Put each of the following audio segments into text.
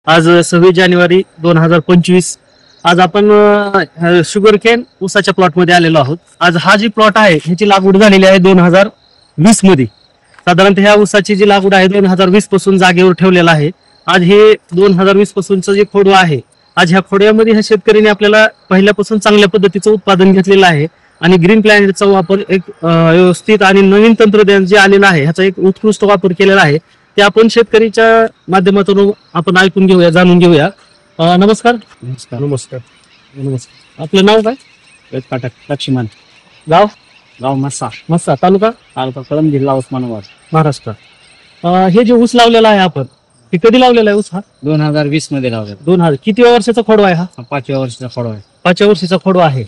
आज 26 जानेवारी 2025. आज आपण शुगर केन ऊसाच्या प्लॉट मध्ये आलेलो आहोत. आज हा जी प्लॉट आहे ह्याची लागवड झालेली आहे 2020 मध्ये. साधारणतः ह्या ऊसाची जी लागवड आहे 2020 पासून जागेवर ठेवलेला आहे. आज हे 2020 पासूनचं जे खोडवा आहे, आज ह्या खोडव्यामध्ये ह्या शेतकऱ्यांनी आपल्याला पहिल्यापासून चांगल्या पद्धतीचं उत्पादन घेतलेलं आहे आणि ग्रीन प्लॅनेटचा वापर एक व्यवस्थित आणि नवीन तंत्रज्ञान जे आलेलं आहे ह्याचा एक उत्कृष्ट वापर केलेला आहे. ते आपण शेतकरीच्या माध्यमातून आपण ऐकून घेऊया, जाणून घेऊया. नमस्कार. नमस्कार. नमस्कार. नमस्कार. आपलं नाव काय? पाठक लक्ष्मण. गाव मस्सा. मस्सा. तालुका कळंब, जिल्हा उस्मानाबाद, महाराष्ट्र. हे जे ऊस लावलेला आहे आपण, हे कधी लावलेला आहे ऊस? हा 2020 मध्ये लावलेला. 2000. किती वर्षाचा खोडवा आहे हा? 5व्या वर्षाचा खोडवा आहे. 5व्या वर्षीचा खोडवा आहे.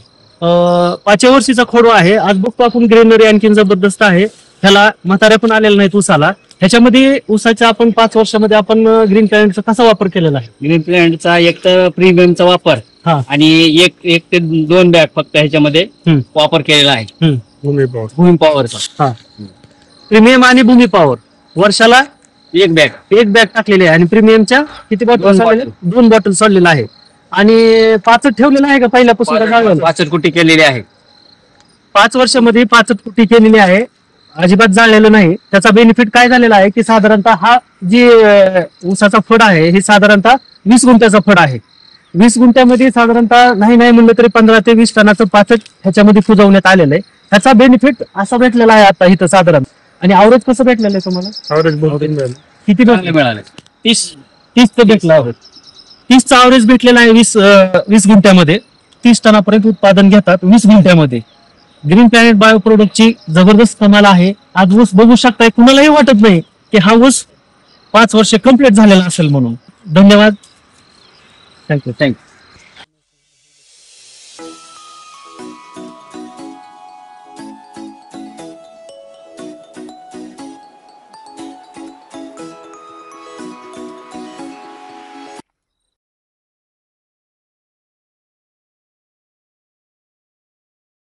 5व्या वर्षीचा खोडवा आहे. आज बघतो आपण ग्रीनरी आणखीन जबरदस्त आहे. ह्याला म्हाताऱ्या पण आलेल्या नाहीत ऊसाला. ह्याच्यामध्ये ऊसाच्या आपण 5 वर्षामध्ये आपण ग्रीन प्लॅनेटचा कसा वापर केलेला आहे? ग्रीन प्लॅनेटचा एक तर प्रीमियमचा वापर हा. आणि एक ते 2 बॅग फक्त ह्याच्यामध्ये वापर केलेला आहे. भूमी पॉवरचा. हा. प्रीमियम आणि भूमी पॉवर वर्षाला एक बॅग टाकलेली आहे. आणि प्रीमियमच्या किती बॉटल? 2 बॉटल सोडलेला आहे. आणि 5 ठेवलेला आहे का पहिल्यापासून? 5 कुटी केलेली आहे. 5 वर्षामध्ये 5 कुटी केलेली आहे. अजिबात जाळलेलं नाही. त्याचा बेनिफिट काय झालेला आहे की साधारणतः हा जी ऊसाचा फड आहे हे साधारणतः 20 गुंठ्याचा फड आहे. 20 गुंठ्यामध्ये साधारणतः नाही म्हणलं तरी 15 ते 20 टनाचं 5 ह्याच्यामध्ये पुजवण्यात आलेलं आहे. ह्याचा बेनिफिट असा भेटलेला आहे आता इथं साधारण. आणि अवरेज कसं भेटलेलं आहे तुम्हाला? किती मिळाले? 30 भेटला. 30चा अवरेज भेटलेला आहे 20 गुंठ्यामध्ये. 30 टनापर्यंत उत्पादन घेतात 20 गुंठ्यामध्ये. ग्रीन प्लॅनेट बायो प्रोडक्टची जबरदस्त कमाल आहे. आज ऊस बघू शकताय, कुणालाही वाटत नाही की हा ऊस 5 वर्ष कंप्लीट झालेला असेल म्हणून. धन्यवाद. थँक्यू.